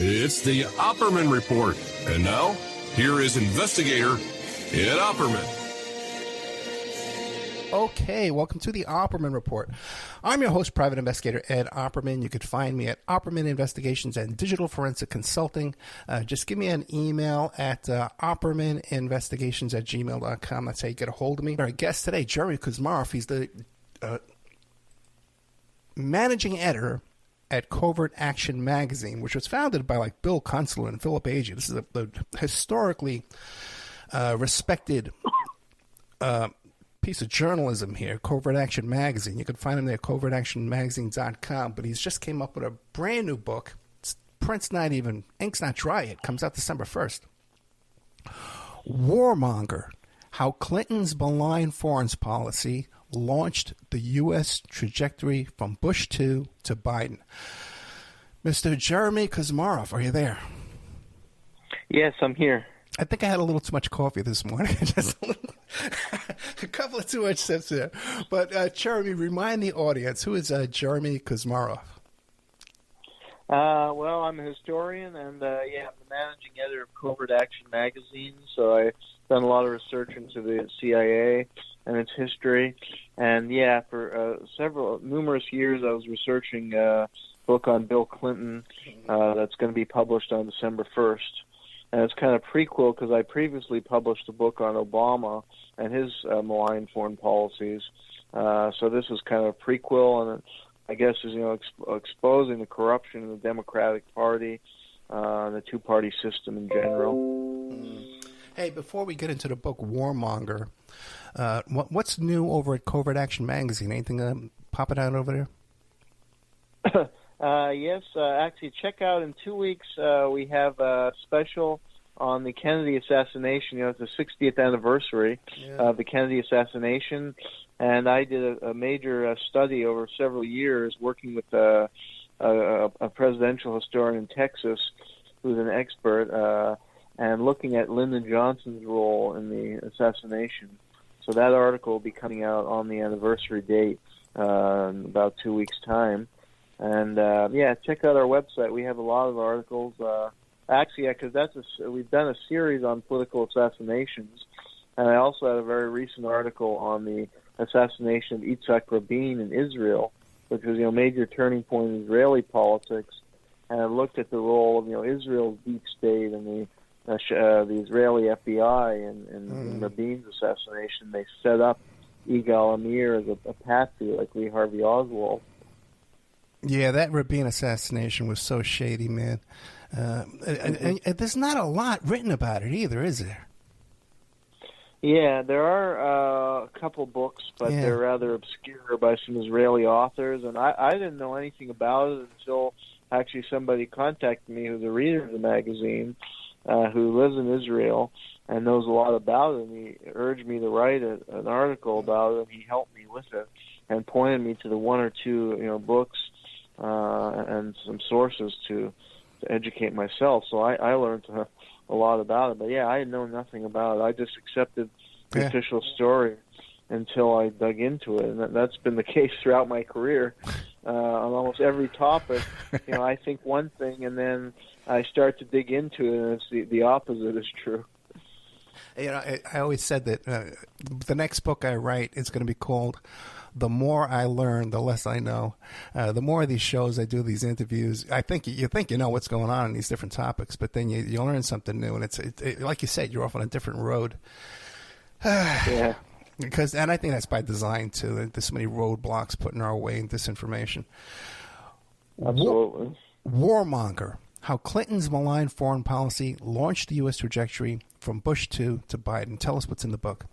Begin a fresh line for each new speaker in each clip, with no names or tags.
It's the Opperman Report. And now, here is investigator Ed Opperman.
Okay, welcome to the Opperman Report. I'm your host, private investigator Ed Opperman. You could find me at Opperman Investigations and Digital Forensic Consulting. Just give me an email at oppermaninvestigations@gmail.com. That's how you get a hold of me. Our guest today, Jeremy Kuzmarov. He's the managing editor at Covert Action magazine, which was founded by like Bill Kunstler and Philip Agee. This is a historically respected piece of journalism here, Covert Action magazine. You can find him there at covertactionmagazine.com. But he's just came up with a brand new book. Print's not even, ink's not dry yet. Comes out December 1st. Warmonger: How Clinton's Malign Foreign Policy Launched the U.S. Trajectory from Bush 2 to Biden. Mr. Jeremy Kuzmarov, are you there?
Yes, I'm here.
I think I had a little too much coffee this morning. Just a couple of too much sips there. But Jeremy, remind the audience, who is Jeremy Kuzmarov?
Well, I'm a historian, and I'm the managing editor of Covert Action magazine, so I've done a lot of research into the CIA and its history. And for numerous years, I was researching a book on Bill Clinton that's going to be published on December 1st. And it's kind of prequel because I previously published a book on Obama and his malign foreign policies. So this is kind of a prequel, and I guess is exposing the corruption in the Democratic Party, the two-party system in general.
Hey, before we get into the book Warmonger, what's new over at Covert Action magazine? Anything popping out over
there? Yes, actually, check out in 2 weeks. We have a special on the Kennedy assassination. It's the 60th anniversary of the Kennedy assassination, and I did a major study over several years working with a presidential historian in Texas who's an expert, and looking at Lyndon Johnson's role in the assassination. So that article will be coming out on the anniversary date in about 2 weeks' time. And check out our website. We have a lot of articles. Because we've done a series on political assassinations, and I also had a very recent article on the assassination of Yitzhak Rabin in Israel, which was a major turning point in Israeli politics. And I looked at the role of Israel's deep state and the Israeli FBI in Rabin's assassination. They set up Yigal Amir as a patsy like Lee Harvey Oswald.
Yeah, that Rabin assassination was so shady, man. And there's not a lot written about it either, is there?
Yeah, there are a couple books, but they're rather obscure by some Israeli authors. And I didn't know anything about it until actually somebody contacted me who's a reader of the magazine, who lives in Israel and knows a lot about it. And he urged me to write an article about it, and he helped me with it and pointed me to the one or two books and some sources to educate myself. So I learned a lot about it. But I had known nothing about it. I just accepted the official story until I dug into it. And that's been the case throughout my career. On almost every topic, I think one thing and then I start to dig into it, and it's the opposite is true.
I always said that the next book I write is going to be called The More I Learn, The Less I Know. The more of these shows I do, these interviews, I think you know what's going on in these different topics, but then you learn something new, and it's like you said, you're off on a different road.
Yeah.
And I think that's by design too. There's so many roadblocks put in our way and disinformation.
Absolutely.
Warmonger: How Clinton's Malign Foreign Policy Launched the U.S. Trajectory from Bush 2 to Biden. Tell us what's in the book.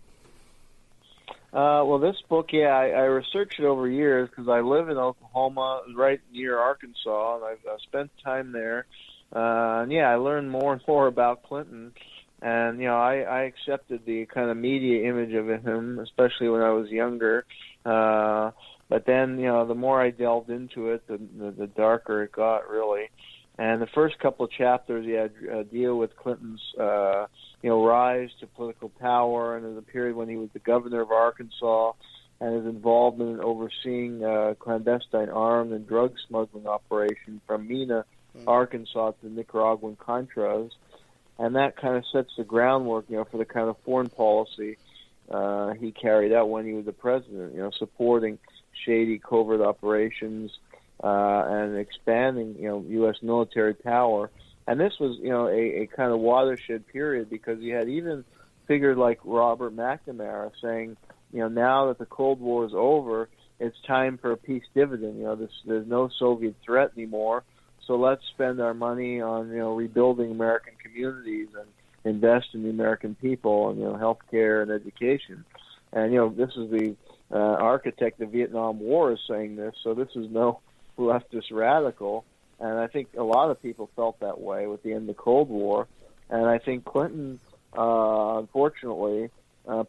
Well, this book, I researched it over years because I live in Oklahoma, right near Arkansas, and I've spent time there. And I learned more and more about Clinton. And, I accepted the kind of media image of him, especially when I was younger. But then, the more I delved into it, the darker it got, really. And the first couple of chapters, deal with Clinton's, rise to political power, and the period when he was the governor of Arkansas, and his involvement in overseeing clandestine arms and drug smuggling operation from Mena Arkansas to the Nicaraguan Contras, and that kind of sets the groundwork, for the kind of foreign policy he carried out when he was the president, supporting shady covert operations and expanding, U.S. military power. And this was, a kind of watershed period because you had even figures like Robert McNamara saying, now that the Cold War is over, it's time for a peace dividend. There's no Soviet threat anymore, so let's spend our money on, rebuilding American communities and invest in the American people and, healthcare and education. And, this is the architect of the Vietnam War is saying this, so this is no leftist radical. And I think a lot of people felt that way with the end of the Cold War. And I think Clinton, unfortunately,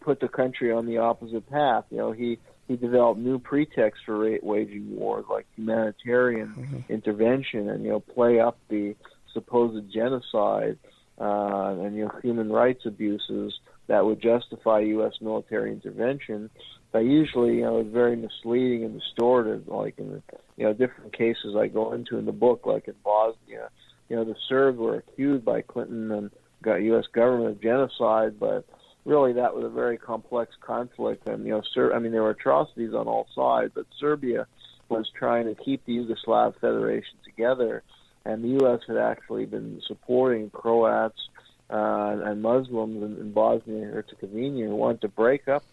put the country on the opposite path. He developed new pretexts for waging wars, like humanitarian intervention and, play up the supposed genocide and, human rights abuses that would justify U.S. military intervention. But usually, it's very misleading and distorted, like in the, different cases I go into in the book, like in Bosnia. The Serbs were accused by Clinton and U.S. government of genocide, but really that was a very complex conflict. And, there were atrocities on all sides, but Serbia was trying to keep the Yugoslav Federation together, and the U.S. had actually been supporting Croats and Muslims in Bosnia and Herzegovina who wanted to break up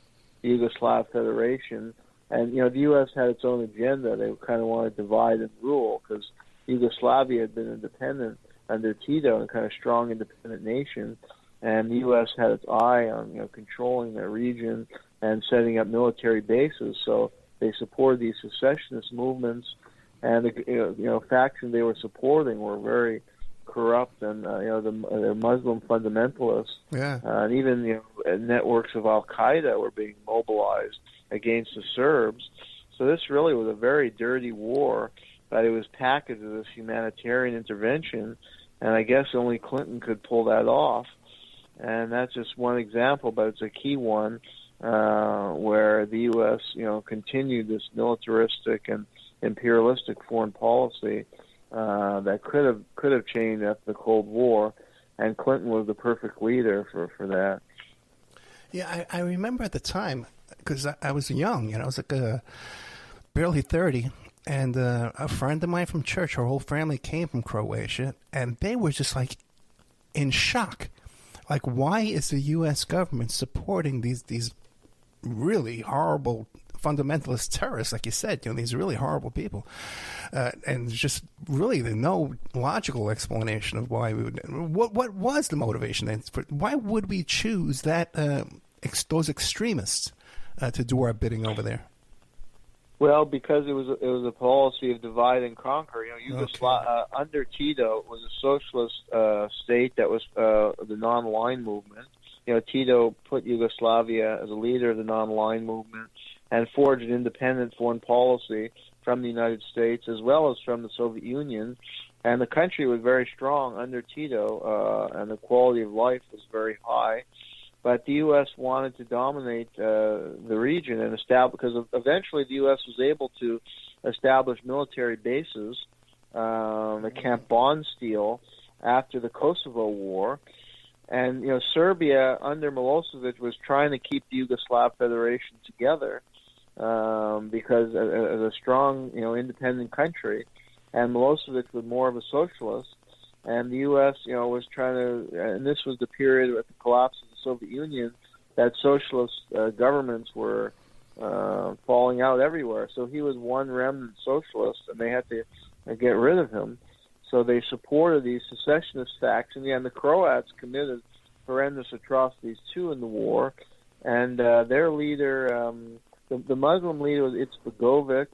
the Yugoslav Federation. And, the U.S. had its own agenda. They kind of wanted to divide and rule because Yugoslavia had been independent under Tito and kind of strong independent nation. And the U.S. had its eye on, controlling that region and setting up military bases. So they supported these secessionist movements, and the factions they were supporting were very corrupt, and they're Muslim fundamentalists.
Yeah.
And even networks of Al Qaeda were being mobilized against the Serbs. So this really was a very dirty war, but it was packaged as this humanitarian intervention, and I guess only Clinton could pull that off. And that's just one example, but it's a key one where the U.S. continued this militaristic and imperialistic foreign policy that could have changed after the Cold War, and Clinton was the perfect leader for that.
Yeah, I remember at the time, because I was young, I was like barely 30, and a friend of mine from church, her whole family came from Croatia, and they were just like in shock. Like, why is the U.S. government supporting these really horrible fundamentalist terrorists, like you said, these really horrible people? And just really no logical explanation of why we would. What was the motivation then? Why would we choose that those extremists to do our bidding over there?
Well, because it was a policy of divide and conquer. Yugoslavia under Tito was a socialist state that was the non-aligned movement. Tito put Yugoslavia as a leader of the non-aligned movement and forged an independent foreign policy from the United States as well as from the Soviet Union. And the country was very strong under Tito, and the quality of life was very high. But the U.S. wanted to dominate the region and establish, because eventually the U.S. was able to establish military bases at Camp Bondsteel after the Kosovo War. And, Serbia under Milosevic was trying to keep the Yugoslav Federation together because as a strong, independent country. And Milosevic was more of a socialist. And the U.S., was trying to, and this was the period at the collapse of the Soviet Union that socialist governments were falling out everywhere. So he was one remnant socialist, and they had to get rid of him. So they supported these secessionist factions. And the Croats committed horrendous atrocities, too, in the war. And their leader, the Muslim leader was Izetbegovic,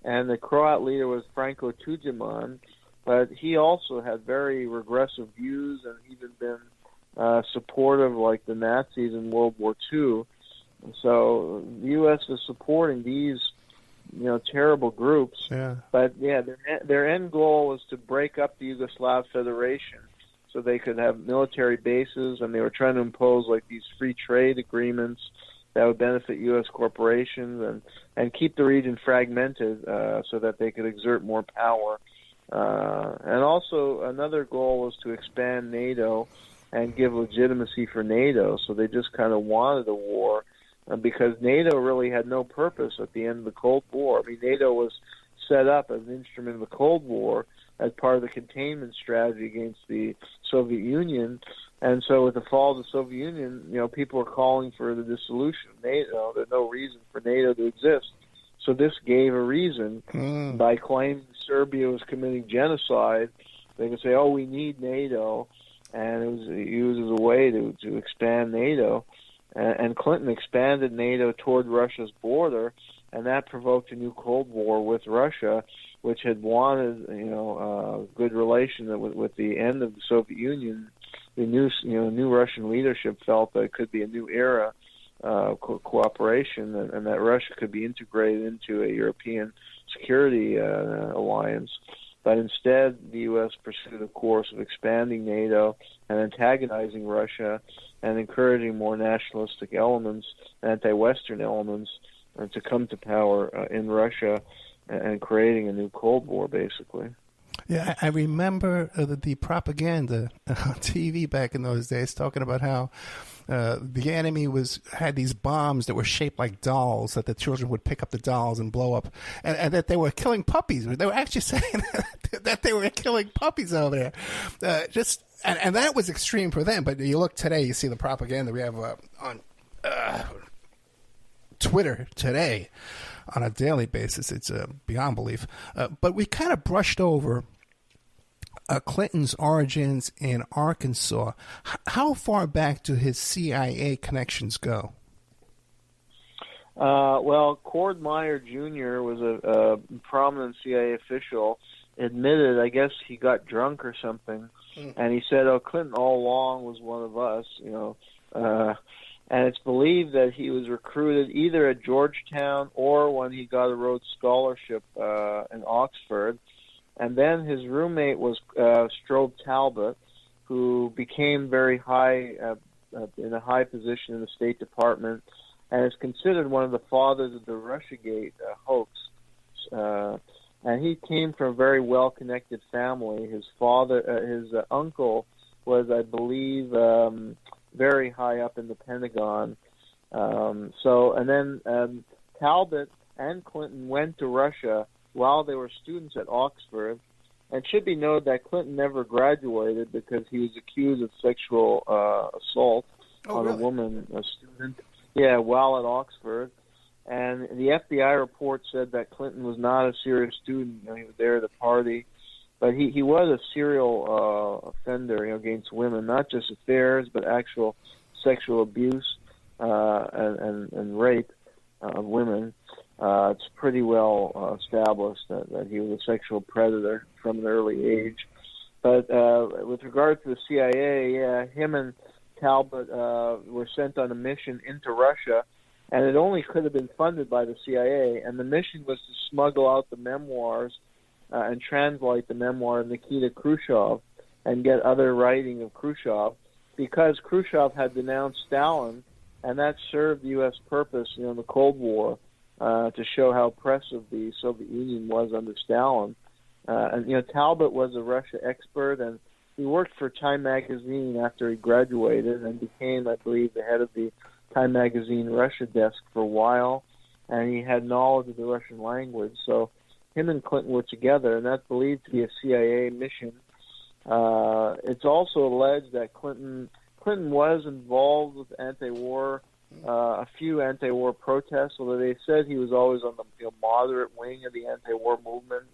and the Croat leader was Franko Tuđman. But he also had very regressive views and even been supportive like the Nazis in World War II. So the U.S. was supporting these, terrible groups.
Yeah.
But, their end goal was to break up the Yugoslav Federation so they could have military bases, and they were trying to impose, these free trade agreements that would benefit U.S. corporations and keep the region fragmented so that they could exert more power. And also, also another goal was to expand NATO and give legitimacy for NATO. So they just kind of wanted a war because NATO really had no purpose at the end of the Cold War. I mean, NATO was set up as an instrument of the Cold War as part of the containment strategy against the Soviet Union. And so with the fall of the Soviet Union, people are calling for the dissolution of NATO. There's no reason for NATO to exist. So this gave a reason by claiming Serbia was committing genocide. They could say, "Oh, we need NATO," and it was used as a way to expand NATO. And Clinton expanded NATO toward Russia's border, and that provoked a new Cold War with Russia, which had wanted, good relation with the end of the Soviet Union. The new Russian leadership felt that it could be a new era cooperation, and that Russia could be integrated into a European security alliance. But instead, the U.S. pursued a course of expanding NATO and antagonizing Russia and encouraging more nationalistic elements, anti-Western elements, to come to power in Russia and creating a new Cold War, basically.
Yeah, I remember the propaganda on TV back in those days talking about how the enemy had these bombs that were shaped like dolls, that the children would pick up the dolls and blow up, and that they were killing puppies. They were actually saying that they were killing puppies over there. And that was extreme for them. But you look today, you see the propaganda we have on Twitter today on a daily basis. It's beyond belief. But we kind of brushed over Clinton's origins in Arkansas. How far back do his CIA connections go?
Well, Cord Meyer Jr. was a prominent CIA official. Admitted, I guess he got drunk or something, and he said, "Oh, Clinton all along was one of us," And it's believed that he was recruited either at Georgetown or when he got a Rhodes Scholarship in Oxford. And then his roommate was Strobe Talbot, who became very high in a high position in the State Department, and is considered one of the fathers of the Russiagate hoax. And he came from a very well-connected family. His uncle was, I believe, very high up in the Pentagon. And then Talbot and Clinton went to Russia while they were students at Oxford. And it should be noted that Clinton never graduated because he was accused of sexual assault on a woman, a student, while at Oxford. And the FBI report said that Clinton was not a serious student. He was there at a party. But he was a serial offender, against women, not just affairs, but actual sexual abuse and rape of women. It's pretty well established that he was a sexual predator from an early age. But with regard to the CIA, him and Talbot were sent on a mission into Russia, and it only could have been funded by the CIA. And the mission was to smuggle out the memoirs and translate the memoir of Nikita Khrushchev and get other writing of Khrushchev, because Khrushchev had denounced Stalin, and that served the U.S. purpose, in the Cold War, to show how oppressive the Soviet Union was under Stalin. And Talbot was a Russia expert, and he worked for Time magazine after he graduated and became, I believe, the head of the Time magazine Russia desk for a while, and he had knowledge of the Russian language. So him and Clinton were together, and that's believed to be a CIA mission. It's also alleged that Clinton was involved with anti-war, a few anti-war protests, although they said he was always on the moderate wing of the anti-war movement.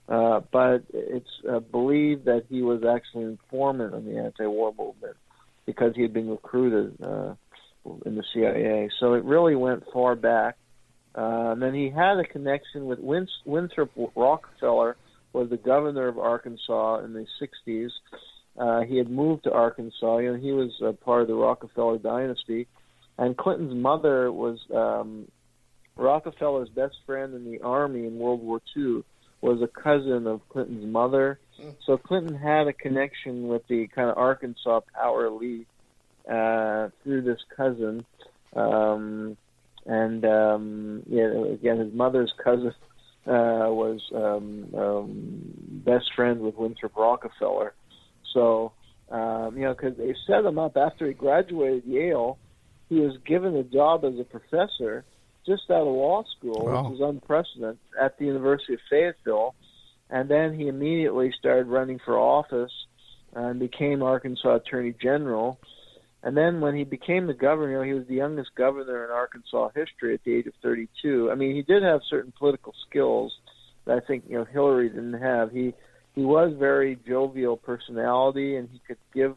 But it's believed that he was actually an informant on the anti-war movement because he had been recruited in the CIA. So it really went far back. And then he had a connection with Winthrop Rockefeller, was the governor of Arkansas in the 60s. He had moved to Arkansas. He was part of the Rockefeller dynasty. And Clinton's mother was Rockefeller's best friend in the Army in World War II, was a cousin of Clinton's mother. So Clinton had a connection with the kind of Arkansas power elite through this cousin. Again, his mother's cousin was best friend with Winthrop Rockefeller. So, because they set him up after he graduated Yale, he was given a job as a professor just out of law school,
Wow.
which was unprecedented, at the University of Fayetteville. And then he immediately started running for office and became Arkansas Attorney General. And then when he became the governor, he was the youngest governor in Arkansas history at the age of 32. I mean, he did have certain political skills that I think, Hillary didn't have. He was very jovial personality, and he could give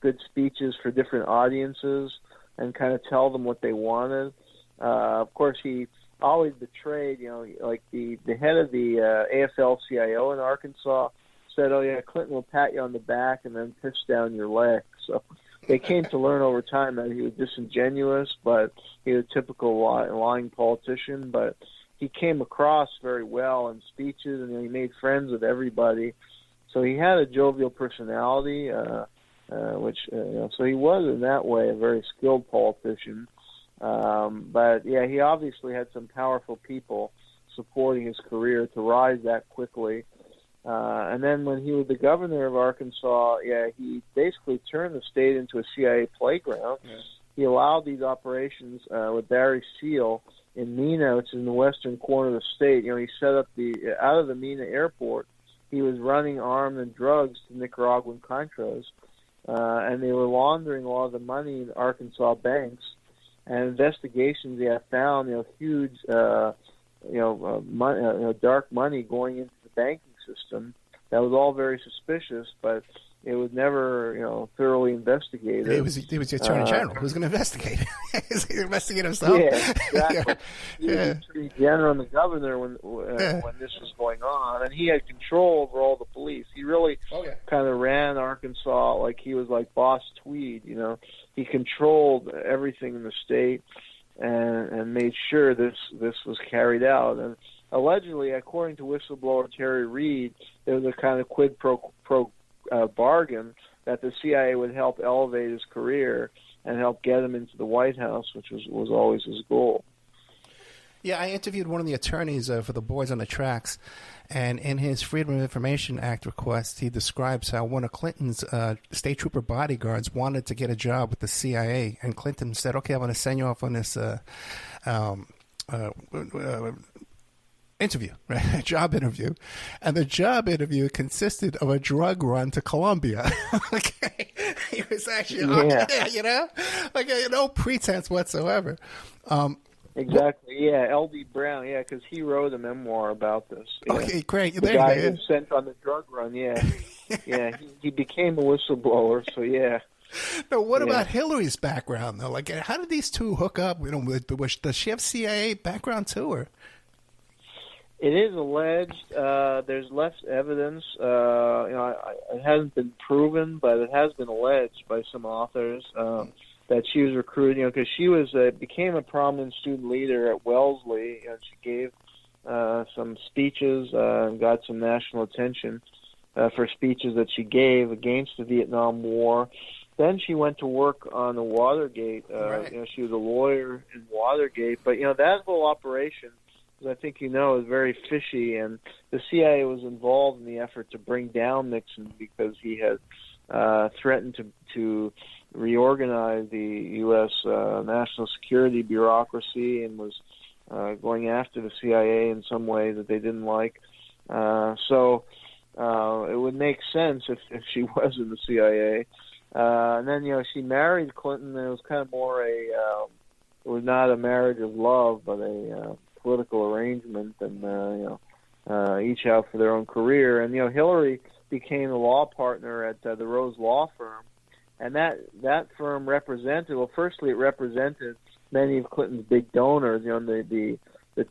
good speeches for different audiences and kind of tell them what they wanted. Of course, he always betrayed, like the head of the AFL-CIO in Arkansas said, "Oh yeah, Clinton will pat you on the back and then piss down your leg." So they came to learn over time that he was disingenuous, but he was a typical lying politician. But he came across very well in speeches, and he made friends with everybody. So he had a jovial personality, so he was in that way a very skilled politician. But yeah, he obviously had some powerful people supporting his career to rise that quickly. And then when he was the governor of Arkansas, he basically turned the state into a CIA playground. Yeah. He allowed these operations with Barry Seal in Mena, which is in the western corner of the state. He set up out of the Mena Airport, he was running arms and drugs to Nicaraguan Contras, and they were laundering a lot of the money in Arkansas banks. And investigations have found, huge, dark money going into the banking system. That was all very suspicious, but it was never, thoroughly investigated.
It was the Attorney General who was going to investigate it. He's going to investigate himself.
Yeah, exactly. He was the Attorney General and the governor when this was going on, and he had control over all the police. He really kind of ran Arkansas like he was like Boss Tweed. He controlled everything in the state and made sure this was carried out. And allegedly, according to whistleblower Terry Reid, there was a kind of quid pro bargain that the CIA would help elevate his career and help get him into the White House, which was always his goal.
Yeah, I interviewed one of the attorneys for the Boys on the Tracks, and in his Freedom of Information Act request, he describes how one of Clinton's state trooper bodyguards wanted to get a job with the CIA, and Clinton said, "Okay, I'm going to send you off on this interview, right? Job interview." And the job interview consisted of a drug run to Colombia. Okay. He was actually no pretense whatsoever.
Exactly, L.D. Brown, because he wrote a memoir about this. Yeah.
Okay, great.
The guy who was sent on the drug run, he became a whistleblower, so
Now, what about Hillary's background, though? Like, how did these two hook up? Does she have CIA background, too, or...?
It is alleged. There's less evidence. It hasn't been proven, but it has been alleged by some authors that she was recruiting. Because she became a prominent student leader at Wellesley. She gave some speeches and got some national attention for speeches that she gave against the Vietnam War. Then she went to work on the Watergate. She was a lawyer in Watergate. But that whole operation, as I think is very fishy, and the CIA was involved in the effort to bring down Nixon because he had threatened to reorganize the U.S. national security bureaucracy and was going after the CIA in some way that they didn't like. So it would make sense if she was in the CIA. And then, she married Clinton, and it was kind of more it was not a marriage of love, but a political arrangement, and each out for their own career. And Hillary became a law partner at the Rhodes law firm, and that firm represented. Well, firstly, it represented many of Clinton's big donors. The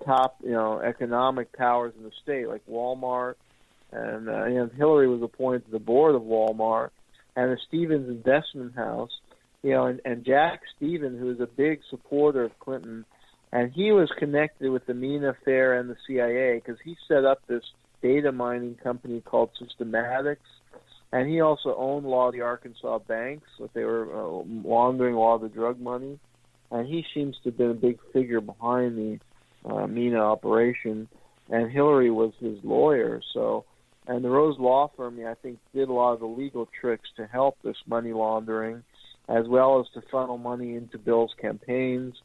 top economic powers in the state, like Walmart, and Hillary was appointed to the board of Walmart and the Stevens Investment House. And Jack Stevens, who was a big supporter of Clinton. And he was connected with the Mena affair and the CIA because he set up this data mining company called Systematics. And he also owned a lot of the Arkansas banks, that they were laundering a lot of the drug money. And he seems to have been a big figure behind the Mena operation. and Hillary was his lawyer. So, and the Rhodes law firm, I think, did a lot of the legal tricks to help this money laundering, as well as to funnel money into Bill's campaigns,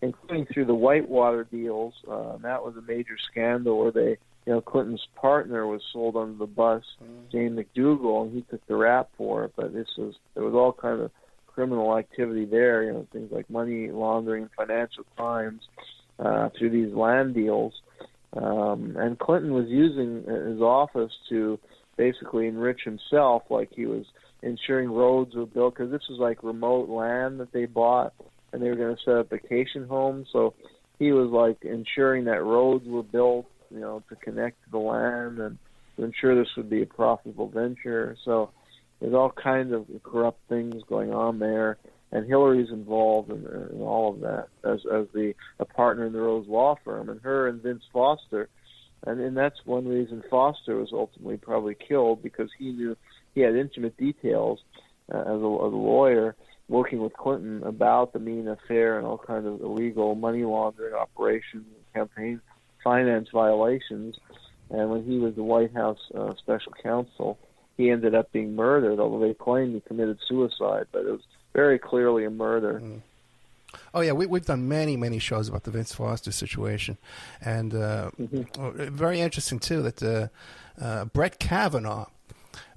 including through the Whitewater deals. That was a major scandal where they, Clinton's partner was sold under the bus, James McDougal, and he took the rap for it. But there was all kind of criminal activity there, things like money laundering and financial crimes through these land deals. And Clinton was using his office to basically enrich himself, like he was ensuring roads were built, because this was like remote land that they bought, and they were going to set up vacation homes. So he was like ensuring that roads were built, to connect to the land and to ensure this would be a profitable venture. So there's all kinds of corrupt things going on there, and Hillary's involved in all of that as a partner in the Rhodes law firm, and her and Vince Foster. And that's one reason Foster was ultimately probably killed, because he knew he had intimate details as a lawyer working with Clinton about the Mena affair and all kinds of illegal money laundering operations, campaign finance violations. And when he was the White House special counsel, he ended up being murdered, although they claimed he committed suicide, but it was very clearly a murder.
Oh, yeah, we've done many shows about the Vince Foster situation. And very interesting, too, that Brett Kavanaugh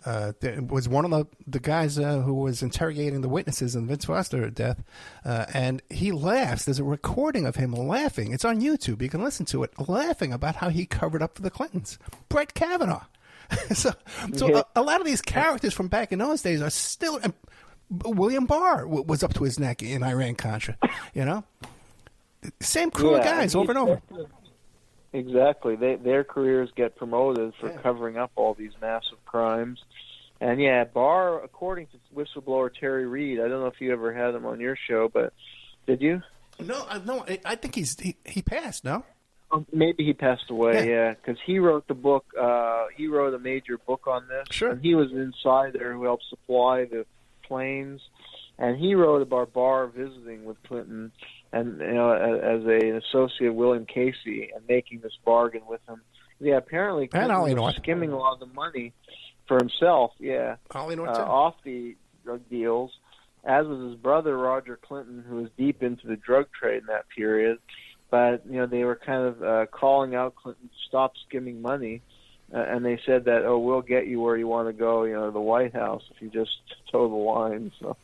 was one of the guys who was interrogating the witnesses in Vince Foster death, and he laughs. There's a recording of him laughing. It's on YouTube. You can listen to it, laughing about how he covered up for the Clintons. Brett Kavanaugh. So a lot of these characters from back in those days are still... William Barr was up to his neck in Iran-Contra, Same crew of guys over and over.
Exactly. Their careers get promoted for covering up all these massive crimes. And, Barr, according to whistleblower Terry Reid, I don't know if you ever had him on your show, but did you?
No. I think he passed, no?
Maybe he passed away, because he wrote the book. He wrote a major book on this.
Sure.
And he was an insider who helped supply the planes, and he wrote about Barr visiting with Clinton and as an associate of William Casey and making this bargain with him. Apparently Clinton was skimming a lot of the money for himself, off the drug deals, as was his brother Roger Clinton, who was deep into the drug trade in that period. But they were kind of calling out Clinton to stop skimming money. And they said that, we'll get you where you want to go, the White House, if you just toe the line. So.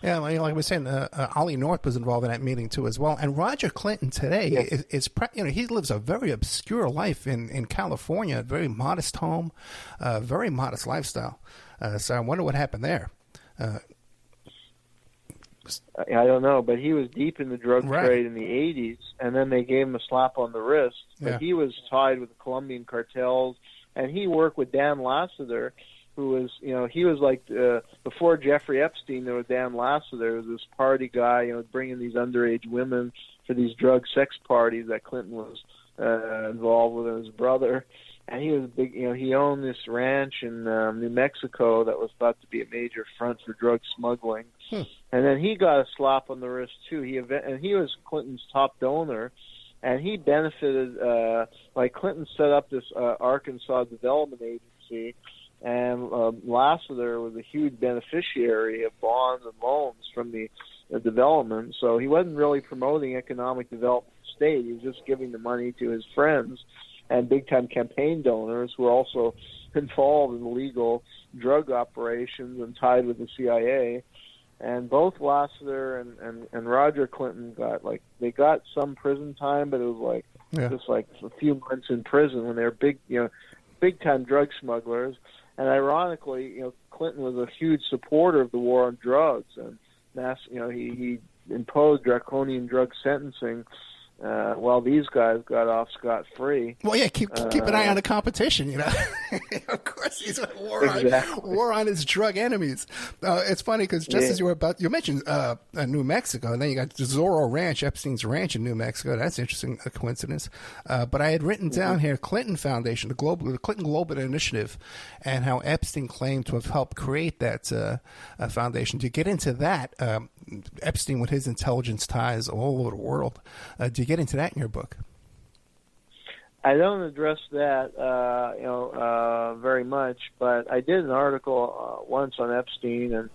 Yeah, like I was saying, Ollie North was involved in that meeting too as well. And Roger Clinton today is he lives a very obscure life in California, a very modest home, very modest lifestyle. So I wonder what happened there.
I don't know, but he was deep in the drug trade in the 80s, and then they gave him a slap on the wrist. But he was tied with the Colombian cartels, and he worked with Dan Lassiter, who was, he was like, before Jeffrey Epstein, there was Dan Lassiter, was this party guy, bringing these underage women for these drug sex parties that Clinton was involved with, and his brother. And he was big, he owned this ranch in New Mexico that was thought to be a major front for drug smuggling. And then he got a slap on the wrist too. He was Clinton's top donor, and he benefited. Like Clinton set up this Arkansas Development Agency, and Lassiter was a huge beneficiary of bonds and loans from the development. So he wasn't really promoting economic development in the state. He was just giving the money to his friends and big-time campaign donors who were also involved in illegal drug operations and tied with the CIA. And both Lassiter and Roger Clinton got some prison time, but it was just like a few months in prison when they were big-time drug smugglers. And ironically, Clinton was a huge supporter of the war on drugs, and he imposed draconian drug sentencing. While these guys got off scot-free.
Well, keep an eye on the competition, Of course, he's a war on his drug enemies. It's funny because just as you mentioned New Mexico, and then you got the Zorro Ranch, Epstein's ranch in New Mexico. That's interesting, a coincidence. But I had written down here Clinton Foundation, the Clinton Global Initiative, and how Epstein claimed to have helped create that foundation. To get into that, Epstein with his intelligence ties all over the world. Do you get into that in your book?
I don't address that, very much, but I did an article once on Epstein, and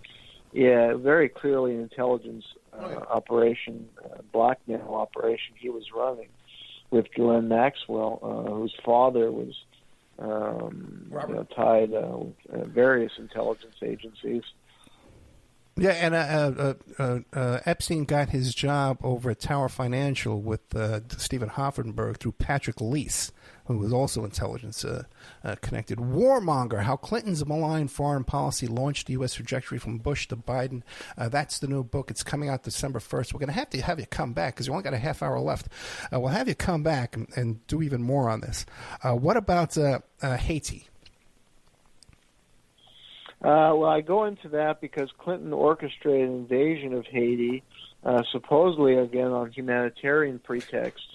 very clearly an intelligence operation, blackmail operation he was running with Ghislaine Maxwell, whose father was tied with various intelligence agencies.
Yeah, and Epstein got his job over at Tower Financial with Stephen Hoffenberg through Patrick Lease, who was also intelligence connected. Warmonger, how Clinton's malign foreign policy launched the U.S. trajectory from Bush to Biden. That's the new book. It's coming out December 1st. We're going to have you come back because you only got a half hour left. We'll have you come back and do even more on this. What about Haiti?
Well, I go into that because Clinton orchestrated an invasion of Haiti, supposedly, again, on humanitarian pretext.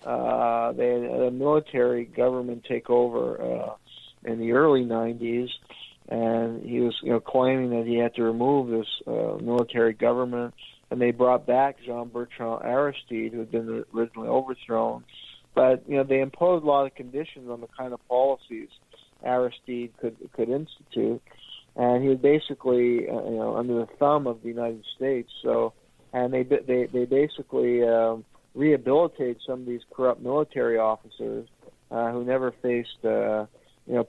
They had a military government take over in the early 90s, and he was claiming that he had to remove this military government, and they brought back Jean-Bertrand Aristide, who had been originally overthrown. But, they imposed a lot of conditions on the kind of policies Aristide could institute. And he was basically, under the thumb of the United States. So, and they basically rehabilitated some of these corrupt military officers who never faced,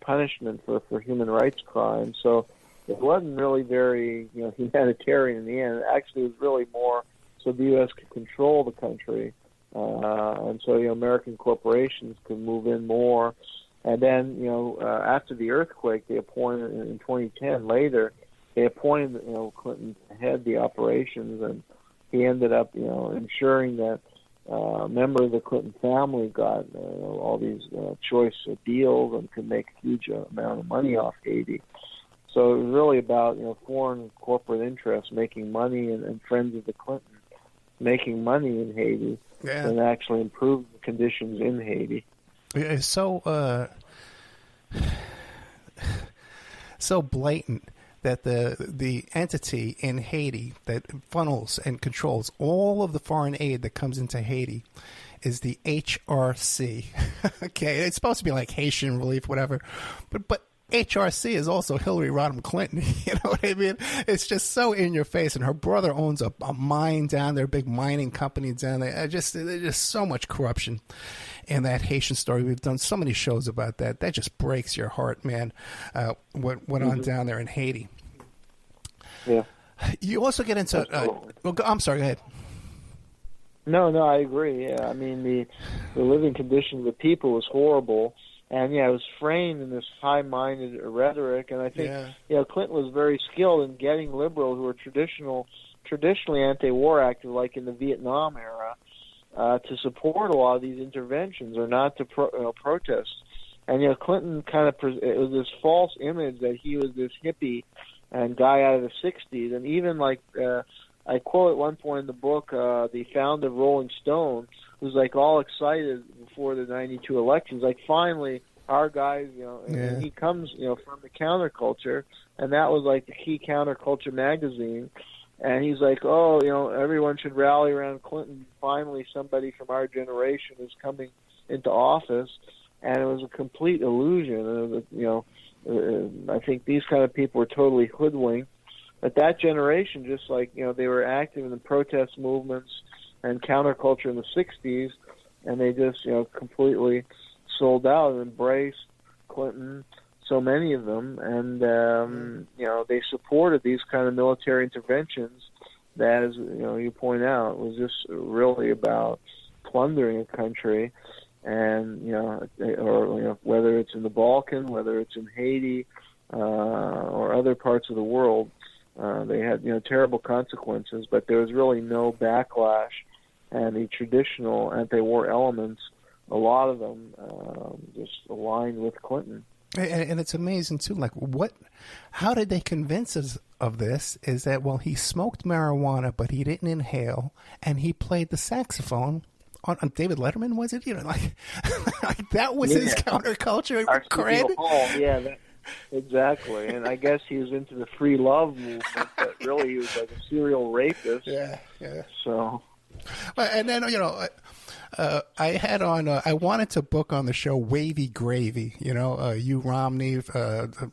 punishment for human rights crimes. So, it wasn't really very, humanitarian in the end. Actually, it was really more so the U.S. could control the country, and so American corporations could move in more. And then, after the earthquake, they appointed in 2010. Later, they appointed Clinton to head the operations, and he ended up ensuring that a member of the Clinton family got all these choice deals and could make a huge amount of money off Haiti. So it was really about foreign corporate interests making money, and friends of the Clintons making money in Haiti, and actually improve the conditions in Haiti.
It's so blatant that the entity in Haiti that funnels and controls all of the foreign aid that comes into Haiti is the HRC. Okay, it's supposed to be like Haitian Relief, whatever, but HRC is also Hillary Rodham Clinton. You know what I mean? It's just so in your face. And her brother owns a mine down there, a big mining company down there. There's just so much corruption in that Haitian story. We've done so many shows about that. That just breaks your heart, man. What went on down there in Haiti?
Yeah.
You also get into. I'm sorry. Go ahead.
No, I agree. Yeah, I mean the living conditions of the people was horrible. And it was framed in this high-minded rhetoric, and I think Clinton was very skilled in getting liberals who were traditionally anti-war active, like in the Vietnam era, to support a lot of these interventions or not to protest. And Clinton it was this false image that he was this hippie and guy out of the '60s, and even like I quote at one point in the book the founder of Rolling Stone, who's like all excited before the '92 elections, like finally our guys, and he comes, from the counterculture, and that was like the key counterculture magazine, and he's like, everyone should rally around Clinton. Finally, somebody from our generation is coming into office, and it was a complete illusion. And I think these kind of people were totally hoodwinked. But that generation, just like they were active in the protest movements and counterculture in the '60s, and they just completely sold out and embraced Clinton. So many of them, and they supported these kind of military interventions that, as you point out, was just really about plundering a country, and whether it's in the Balkans, whether it's in Haiti, or other parts of the world. They had terrible consequences, but there was really no backlash, and the traditional anti-war elements, a lot of them just aligned with Clinton.
And it's amazing too. Like, how did they convince us of this? Is that he smoked marijuana, but he didn't inhale, and he played the saxophone on David Letterman. Was it like that was his counterculture cred?
Exactly, and I guess he was into the free love movement, but really he was like a serial rapist.
Yeah.
So,
and then I had on. I wanted to book on the show Wavy Gravy. You Romney,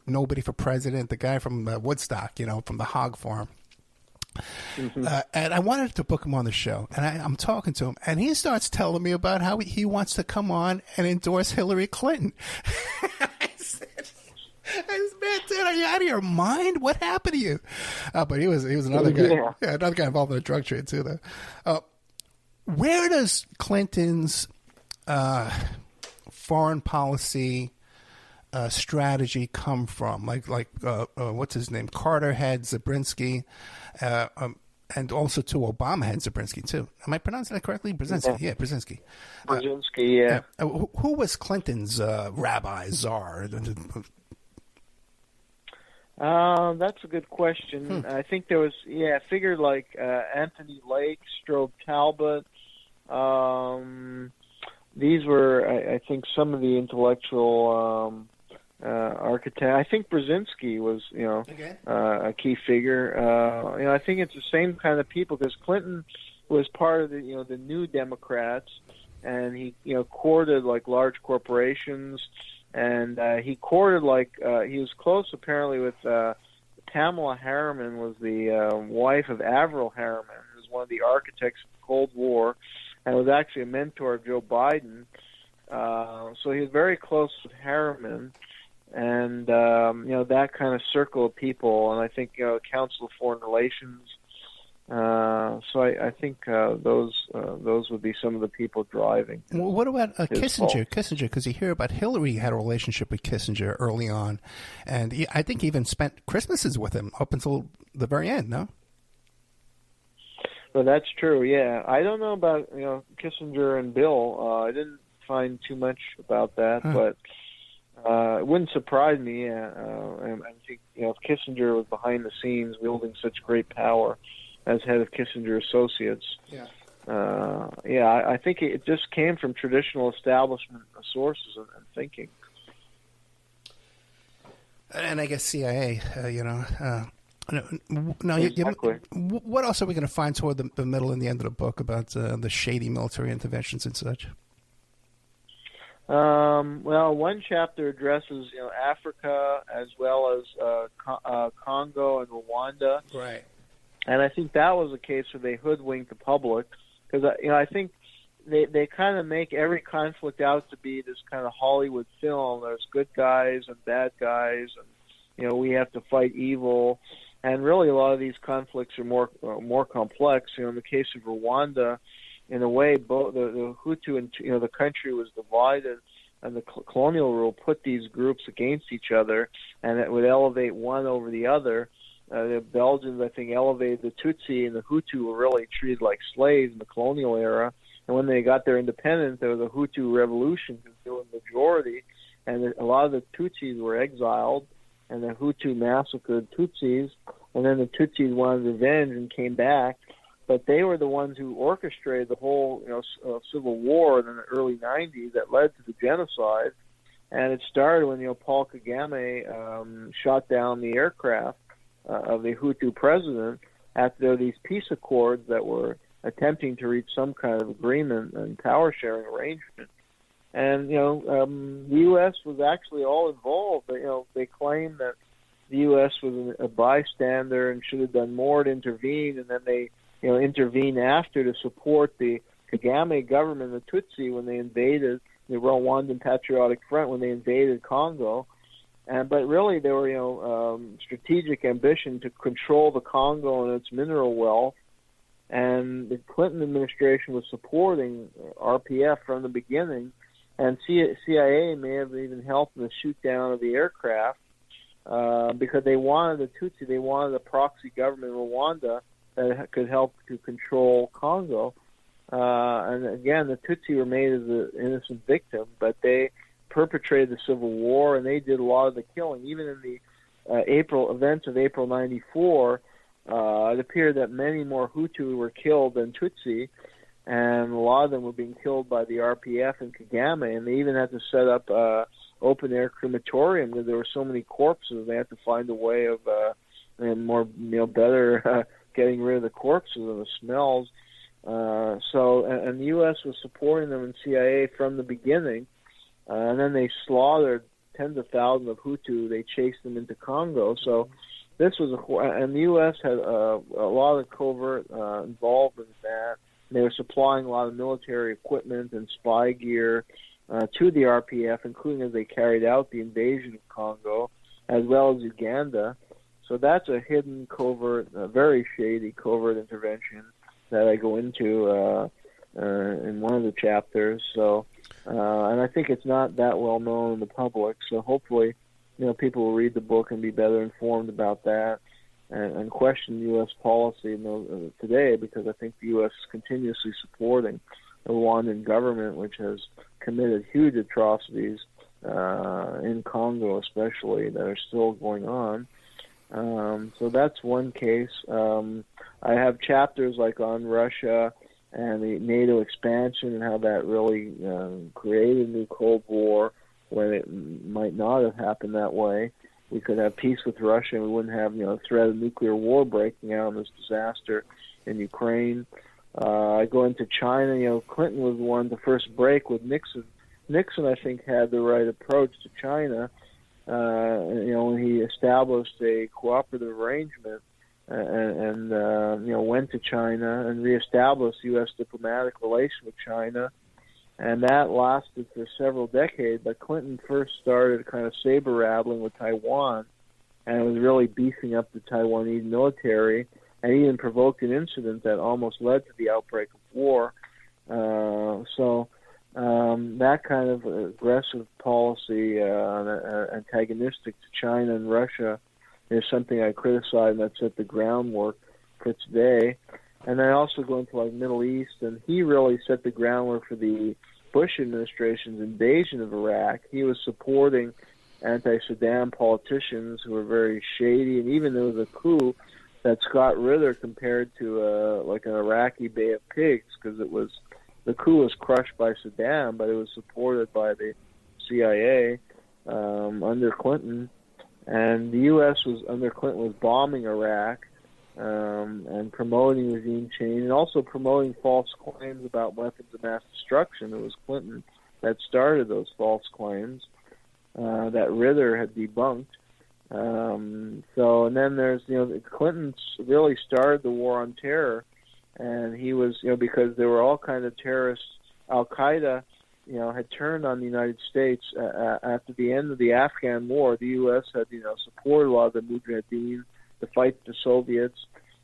nobody for president, the guy from Woodstock. From the hog farm.
Mm-hmm.
And I wanted to book him on the show, and I'm talking to him, and he starts telling me about how he wants to come on and endorse Hillary Clinton. I said, man, dude, are you out of your mind? What happened to you? But he was another guy, another guy involved in the drug trade too. Though, where does Clinton's foreign policy strategy come from? Like what's his name? Carter had Zabriskie, and also too Obama had Zabriskie too. Am I pronouncing that correctly? Brzezinski, yeah, Brzezinski.
Brzezinski, yeah.
Who was Clinton's rabbi czar?
That's a good question. I think there was, figured like Anthony Lake, Strobe Talbot. These were, I think, some of the intellectual architect. I think Brzezinski was, a key figure. I think it's the same kind of people because Clinton was part of the New Democrats, and he, courted like large corporations, and he courted he was close apparently with Pamela Harriman, was the wife of Averell Harriman, who was one of the architects of the Cold War, and was actually a mentor of Joe Biden. So he was very close with Harriman. And that kind of circle of people, and I think Council of Foreign Relations. So I think those would be some of the people driving.
Well, what about Kissinger? Kissinger, because you hear about Hillary had a relationship with Kissinger early on, and I think even spent Christmases with him up until the very end. No.
Well, that's true. Yeah, I don't know about Kissinger and Bill. I didn't find too much about that, but. It wouldn't surprise me. I think if Kissinger was behind the scenes wielding such great power as head of Kissinger Associates, I think it just came from traditional establishment sources and thinking.
And I guess CIA, Now,
exactly.
What else are we going to find toward the middle and the end of the book about the shady military interventions and such?
Well, one chapter addresses Africa as well as Congo and Rwanda,
right?
And I think that was a case where they hoodwinked the public because I think they kind of make every conflict out to be this kind of Hollywood film. There's good guys and bad guys, and we have to fight evil. And really, a lot of these conflicts are more complex. In the case of Rwanda, in a way, both the Hutu and the country was divided, and the colonial rule put these groups against each other, and it would elevate one over the other. The Belgians, I think, elevated the Tutsi, and the Hutu were really treated like slaves in the colonial era. And when they got their independence, there was a Hutu revolution because they were the majority, and a lot of the Tutsis were exiled, and the Hutu massacred Tutsis, and then the Tutsis wanted revenge and came back. But they were the ones who orchestrated the whole, civil war in the early '90s that led to the genocide, and it started when Paul Kagame shot down the aircraft of the Hutu president after there were these peace accords that were attempting to reach some kind of agreement and power sharing arrangement. And the U.S. was actually all involved. They claimed that the U.S. was a bystander and should have done more to intervene, and then they intervene after to support the Kagame government, the Tutsi, when they invaded the Rwandan Patriotic Front, when they invaded Congo. But really, there were, strategic ambition to control the Congo and its mineral wealth. And the Clinton administration was supporting RPF from the beginning. And CIA may have even helped in the shoot down of the aircraft because they wanted the Tutsi, they wanted a proxy government in Rwanda that could help to control Congo. And again, the Tutsi were made as an innocent victim, but they perpetrated the civil war, and they did a lot of the killing. Even in the events of April '94, it appeared that many more Hutu were killed than Tutsi, and a lot of them were being killed by the RPF and Kagame, and they even had to set up open-air crematorium because there were so many corpses. They had to find a way of better getting rid of the corpses and the smells. And the U.S. was supporting them in CIA from the beginning, and then they slaughtered tens of thousands of Hutu. They chased them into Congo. So this was and the U.S. had a lot of covert involvement in that. They were supplying a lot of military equipment and spy gear to the RPF, including as they carried out the invasion of Congo, as well as Uganda. So that's a hidden covert, very shady covert intervention that I go into in one of the chapters. So, and I think it's not that well known in the public. So hopefully, people will read the book and be better informed about that, and question U.S. policy today, because I think the U.S. is continuously supporting the Rwandan government, which has committed huge atrocities in Congo, especially, that are still going on. So that's one case. I have chapters like on Russia and the NATO expansion and how that really created a new Cold War when it might not have happened that way. We could have peace with Russia and we wouldn't have a threat of nuclear war breaking out in this disaster in Ukraine. I go into China. Clinton was the one to first break with Nixon. Nixon, I think, had the right approach to China. When he established a cooperative arrangement and went to China and reestablished U.S. diplomatic relations with China, and that lasted for several decades. But Clinton first started kind of saber-rattling with Taiwan, and it was really beefing up the Taiwanese military, and even provoked an incident that almost led to the outbreak of war. That kind of aggressive policy, antagonistic to China and Russia, is something I criticize, and that set the groundwork for today. And I also go into Middle East, and he really set the groundwork for the Bush administration's invasion of Iraq. He was supporting anti-Saddam politicians who were very shady, and even there was a coup that Scott Ritter compared to an Iraqi Bay of Pigs, because the coup was crushed by Saddam, but it was supported by the CIA under Clinton. And the U.S. under Clinton was bombing Iraq and promoting regime change, and also promoting false claims about weapons of mass destruction. It was Clinton that started those false claims that Ritter had debunked. And then there's, Clinton really started the war on terror. And he was, because there were all kinds of terrorists. Al-Qaeda, had turned on the United States after the end of the Afghan war. The U.S. had, supported a lot of the Mujahideen to fight the Soviets.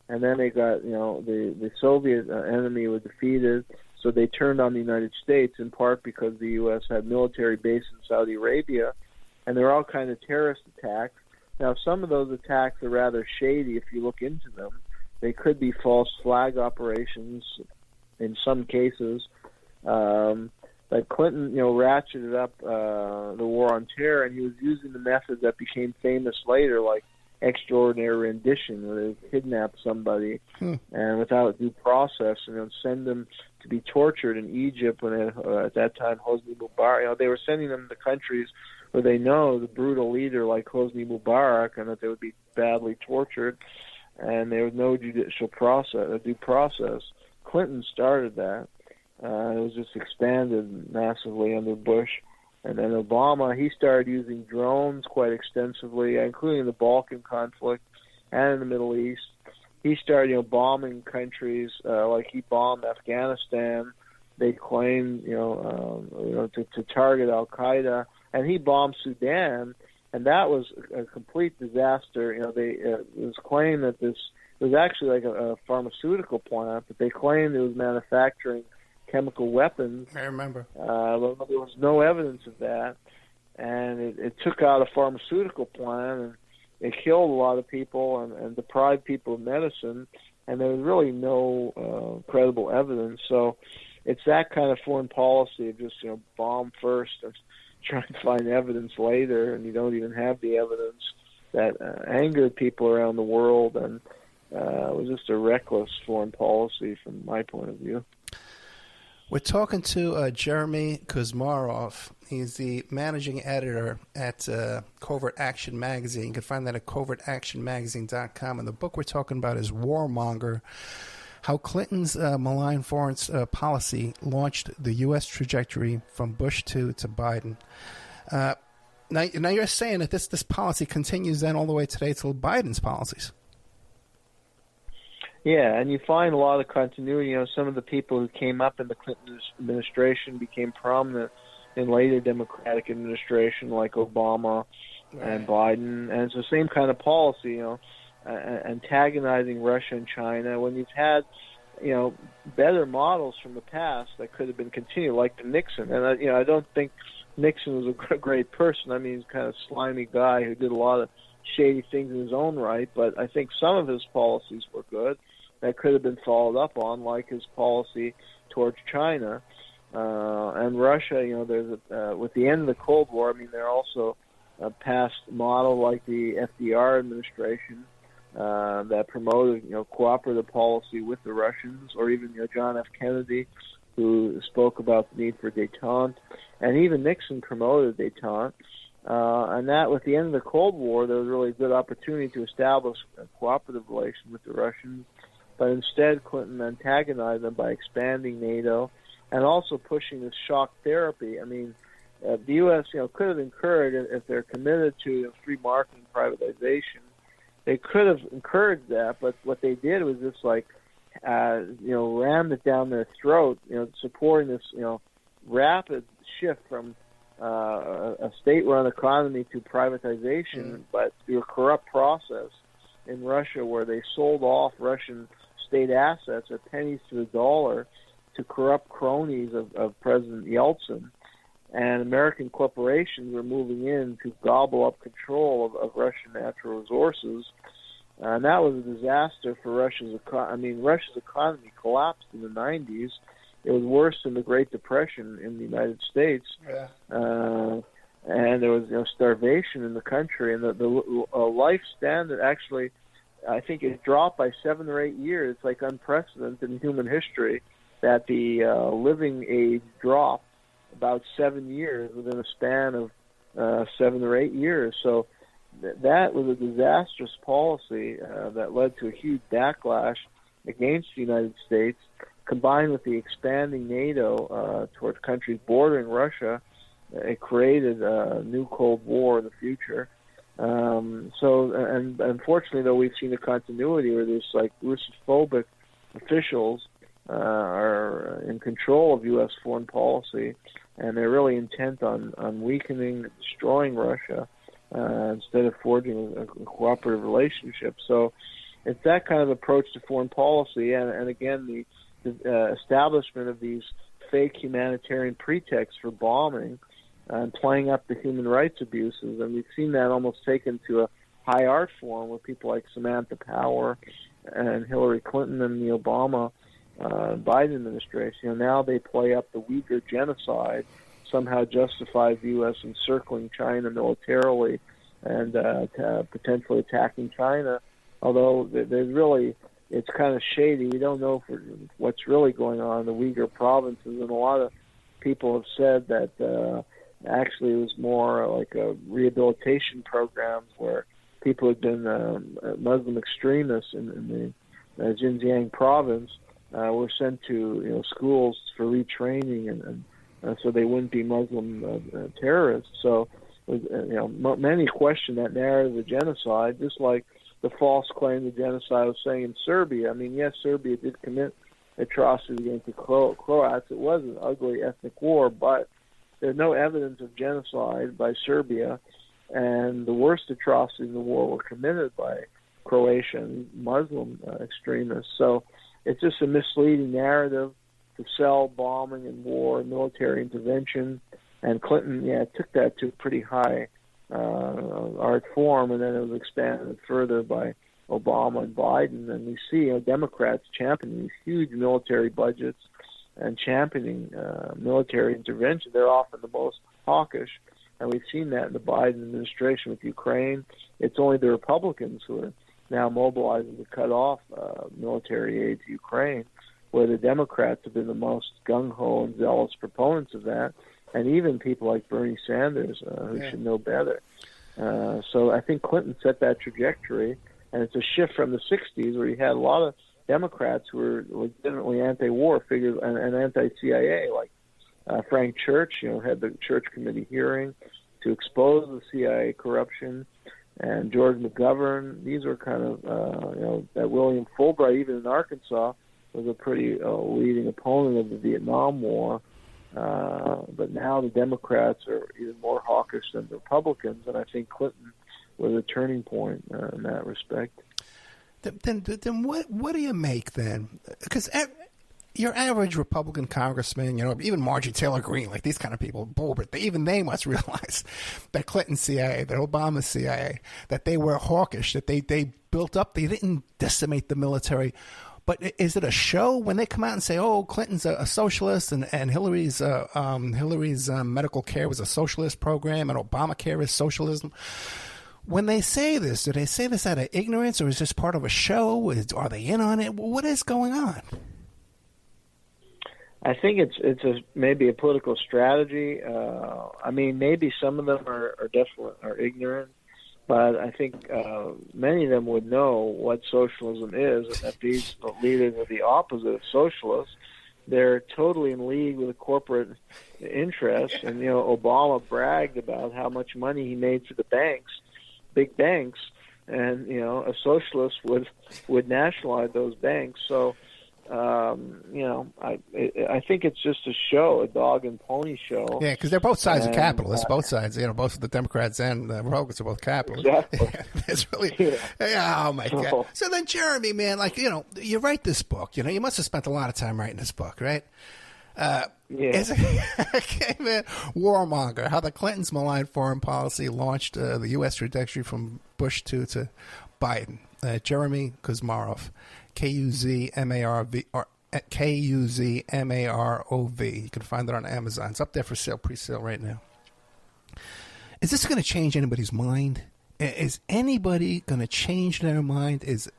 And then they got, the Soviet enemy was defeated. So they turned on the United States, in part because the U.S. had military bases in Saudi Arabia. And there were all kinds of terrorist attacks. Now, some of those attacks are rather shady if you look into them. They could be false flag operations in some cases. But Clinton, ratcheted up the war on terror, and he was using the methods that became famous later, like extraordinary rendition, where they kidnap somebody and without due process, and send them to be tortured in Egypt. When at that time Hosni Mubarak, they were sending them to countries where they know the brutal leader like Hosni Mubarak, and that they would be badly tortured. And there was no judicial process, due process. Clinton started that. It was just expanded massively under Bush. And then Obama, he started using drones quite extensively, including the Balkan conflict and in the Middle East. He started, bombing countries, like he bombed Afghanistan. They claimed, to target Al-Qaeda. And he bombed Sudan. And that was a complete disaster. It was claimed that this was actually like a pharmaceutical plant, but they claimed it was manufacturing chemical weapons.
I remember.
There was no evidence of that. And it took out a pharmaceutical plant, and it killed a lot of people and deprived people of medicine. And there was really no credible evidence. So it's that kind of foreign policy of just, bomb first and trying to find evidence later, and you don't even have the evidence, that angered people around the world, and it was just a reckless foreign policy from my point of view.
We're talking to Jeremy Kuzmarov. He's the managing editor at Covert Action Magazine. You can find that at covertactionmagazine.com. And the book we're talking about is Warmonger, how Clinton's malign foreign policy launched the U.S. trajectory from Bush to Biden. Now you're saying that this policy continues then all the way today till Biden's policies.
Yeah, and you find a lot of continuity. You know, some of the people who came up in the Clinton administration became prominent in later Democratic administration, like Obama and Biden, and it's the same kind of policy. You know, antagonizing Russia and China. When you've had, you know, better models from the past that could have been continued, like the Nixon. And I don't think Nixon was a great person. I mean, he's kind of a slimy guy who did a lot of shady things in his own right, but I think some of his policies were good that could have been followed up on, like his policy towards China and Russia. You know, there's with the end of the Cold War, I mean, there are also past model like the FDR administration that promoted, you know, cooperative policy with the Russians, or even, you know, John F. Kennedy, who spoke about the need for détente, and even Nixon promoted détente. And that, with the end of the Cold War, there was really a good opportunity to establish a cooperative relation with the Russians. But instead, Clinton antagonized them by expanding NATO and also pushing this shock therapy. I mean, the U.S., you know, could have encouraged, if they're committed to, you know, free market and privatization, they could have encouraged that. But what they did was just like, you know, rammed it down their throat, you know, supporting this, you know, rapid shift from a state-run economy to privatization, but through a corrupt process in Russia, where they sold off Russian state assets at pennies to the dollar to corrupt cronies of President Yeltsin. And American corporations were moving in to gobble up control of Russian natural resources. And that was a disaster for Russia's economy. I mean, Russia's economy collapsed in the 90s. It was worse than the Great Depression in the United States. Yeah. And there was, you know, starvation in the country. And the life standard actually, I think, it dropped by 7 or 8 years. It's like unprecedented in human history that the living age dropped about 7 years within a span of 7 or 8 years. So that was a disastrous policy that led to a huge backlash against the United States, combined with the expanding NATO towards countries bordering Russia. It created a new Cold War in the future. And unfortunately, though, we've seen a continuity where there's like Russophobic officials are in control of U.S. foreign policy, and they're really intent on weakening, destroying Russia instead of forging a cooperative relationship. So it's that kind of approach to foreign policy, and again, the establishment of these fake humanitarian pretexts for bombing and playing up the human rights abuses. And we've seen that almost taken to a high art form with people like Samantha Power and Hillary Clinton and the Obama Biden administration. You know, now they play up the Uyghur genocide, somehow justifies the U.S. encircling China militarily and potentially attacking China. Although there's really, it's kind of shady. We don't know what's really going on in the Uyghur provinces, and a lot of people have said that actually it was more like a rehabilitation programs where people had been Muslim extremists in the Xinjiang province were sent to schools for retraining and so they wouldn't be Muslim terrorists. So many question that narrative of genocide, just like the false claim of genocide was saying in Serbia. I mean, yes, Serbia did commit atrocities against the Croats. It was an ugly ethnic war, but there's no evidence of genocide by Serbia, and the worst atrocities in the war were committed by Croatian Muslim extremists. So it's just a misleading narrative to sell bombing and war and military intervention. And Clinton, took that to a pretty high art form, and then it was expanded further by Obama and Biden. And we see Democrats championing these huge military budgets and championing military intervention. They're often the most hawkish, and we've seen that in the Biden administration with Ukraine. It's only the Republicans who are now mobilizing to cut off military aid to Ukraine, where the Democrats have been the most gung-ho and zealous proponents of that, and even people like Bernie Sanders, who should know better. So I think Clinton set that trajectory, and it's a shift from the 60s, where you had a lot of Democrats who were legitimately anti-war figures and anti-CIA, like Frank Church, had the Church Committee hearing to expose the CIA corruption, and George McGovern. These were kind of, that William Fulbright, even in Arkansas, was a pretty leading opponent of the Vietnam War. But now the Democrats are even more hawkish than the Republicans, and I think Clinton was a turning point in that respect.
Then what do you make then? Because your average Republican congressman, even Marjorie Taylor Greene, like these kind of people, Bulbert, even they must realize that Clinton CIA, that Obama CIA, that they were hawkish, that they built up, they didn't decimate the military. But is it a show when they come out and say, "Oh, Clinton's a socialist, and Hillary's medical care was a socialist program, and Obamacare is socialism"? When they say this, do they say this out of ignorance, or is this part of a show? Are they in on it? What is going on?
I think it's maybe a political strategy. Maybe some of them are definitely ignorant, but I think many of them would know what socialism is, and that these leaders are the opposite of socialists. They're totally in league with the corporate interests, and Obama bragged about how much money he made for the banks, big banks, and a socialist would nationalize those banks. So I think it's just a show, a dog and pony show.
Yeah, because they're both sides of capitalists. Both sides, both the Democrats and the Republicans are both capitalists.
Exactly.
It's really, oh my God. So then, Jeremy, man, you write this book. You must have spent a lot of time writing this book, right?
Yeah.
Okay, man. Warmonger, how the Clintons' malign foreign policy launched the U.S. trajectory from Bush to Biden. Jeremy Kuzmarov, Kuzmarov. You can find it on Amazon. It's up there for sale, pre-sale right now. Is this going to change anybody's mind? Is anybody going to change their mind? Is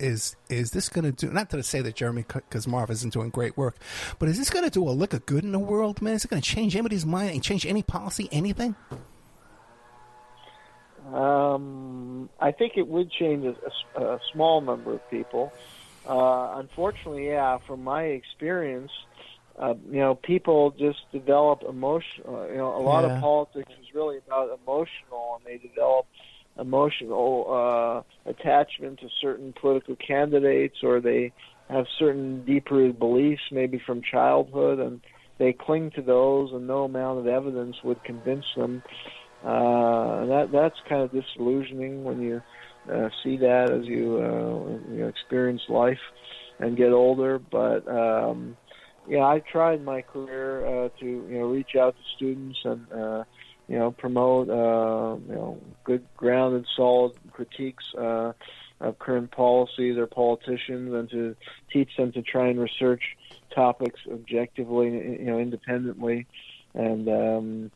this going to do, not to say that Jeremy Kuzmarov isn't doing great work, but is this going to do a lick of good in the world, man? Is it going to change anybody's mind and change any policy, anything?
I think it would change a small number of people. Unfortunately, from my experience, people just develop emotion. A lot of politics is really about emotional, and they develop emotional attachment to certain political candidates, or they have certain deep-rooted beliefs, maybe from childhood, and they cling to those, and no amount of evidence would convince them. That's kind of disillusioning when you see that as you experience life and get older. But I tried in my career to reach out to students and promote good, grounded, solid critiques of current policy, their politicians, and to teach them to try and research topics objectively, independently, and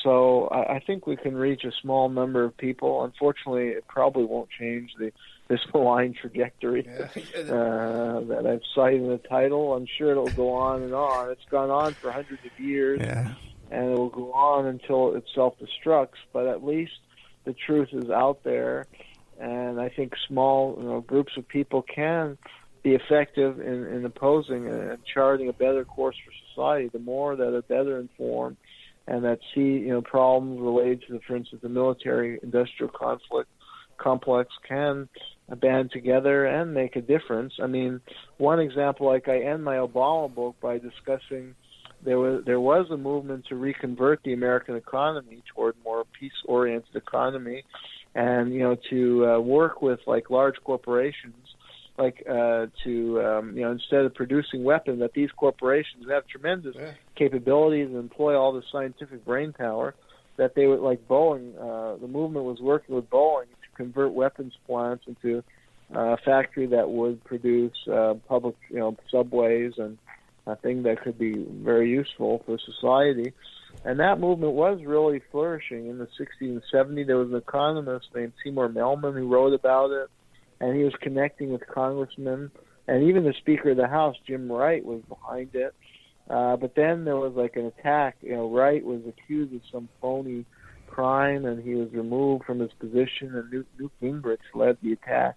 so I think we can reach a small number of people. Unfortunately, it probably won't change this malign trajectory that I've cited in the title. I'm sure it'll go on and on. It's gone on for hundreds of years, and it will go on until it self-destructs. But at least the truth is out there, and I think small groups of people can be effective in opposing and charting a better course for society. The more that are better informed and that see problems related to, for instance, the military-industrial complex can band together and make a difference. I mean, one example, like I end my Obama book by discussing there was a movement to reconvert the American economy toward more peace-oriented economy, and to work with large corporations, instead of producing weapons, that these corporations have tremendous capabilities and employ all the scientific brain power, that they would, like Boeing, the movement was working with Boeing to convert weapons plants into a factory that would produce public, subways and a thing that could be very useful for society. And that movement was really flourishing in the 60s and 70s. There was an economist named Seymour Melman who wrote about it, and he was connecting with congressmen, and even the Speaker of the House, Jim Wright, was behind it. But then there was an attack. Wright was accused of some phony crime, and he was removed from his position, and Newt Gingrich led the attack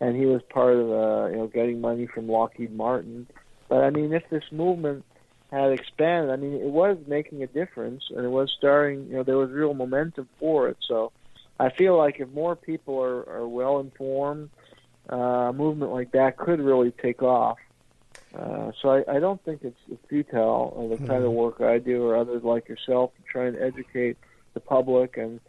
and he was part of getting money from Lockheed Martin. But I mean, if this movement had expanded, I mean, it was making a difference, and it was starting. There was real momentum for it. So I feel like if more people are well informed, a movement like that could really take off. So I don't think it's futile, the kind of work I do or others like yourself to try and educate the public and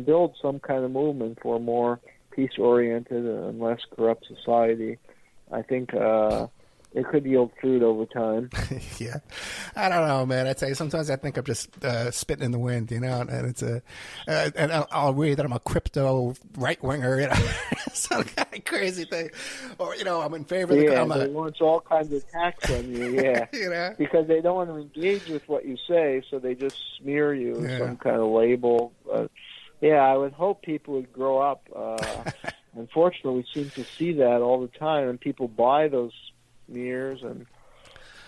build some kind of movement for a more peace-oriented and less corrupt society. I think it could yield fruit over time.
Yeah. I don't know, man. I tell you, sometimes I think I'm just spitting in the wind, and it's and I'll read that I'm a crypto right-winger, some kind of crazy thing. Or, I'm in favor of the...
Yeah, they launch all kinds of attacks on you, yeah. Because they don't want to engage with what you say, so they just smear you with some kind of label. Yeah, I would hope people would grow up. Unfortunately, we seem to see that all the time, and people buy those smears,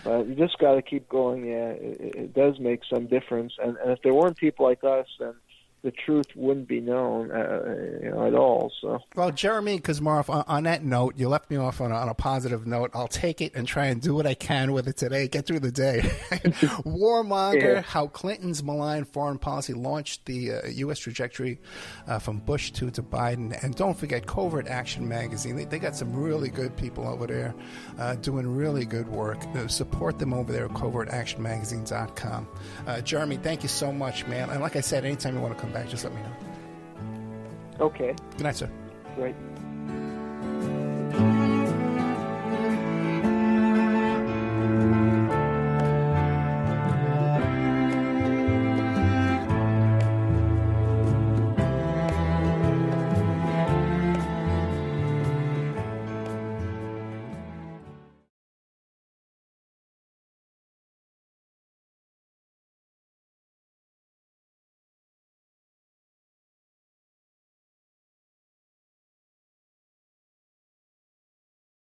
but you just got to keep going. Yeah, it does make some difference, and if there weren't people like us, then the truth wouldn't be known, at all. So,
well, Jeremy Kuzmarov, on that note, you left me off on a positive note. I'll take it and try and do what I can with it today. Get through the day. Warmonger: How Clinton's malign foreign policy launched the U.S. trajectory from Bush to Biden. And don't forget Covert Action magazine. They got some really good people over there doing really good work. Support them over there at covertactionmagazine.com. Jeremy, thank you so much, man. And like I said, anytime you want to come back, just let me know.
Okay.
Good night, sir.
Great.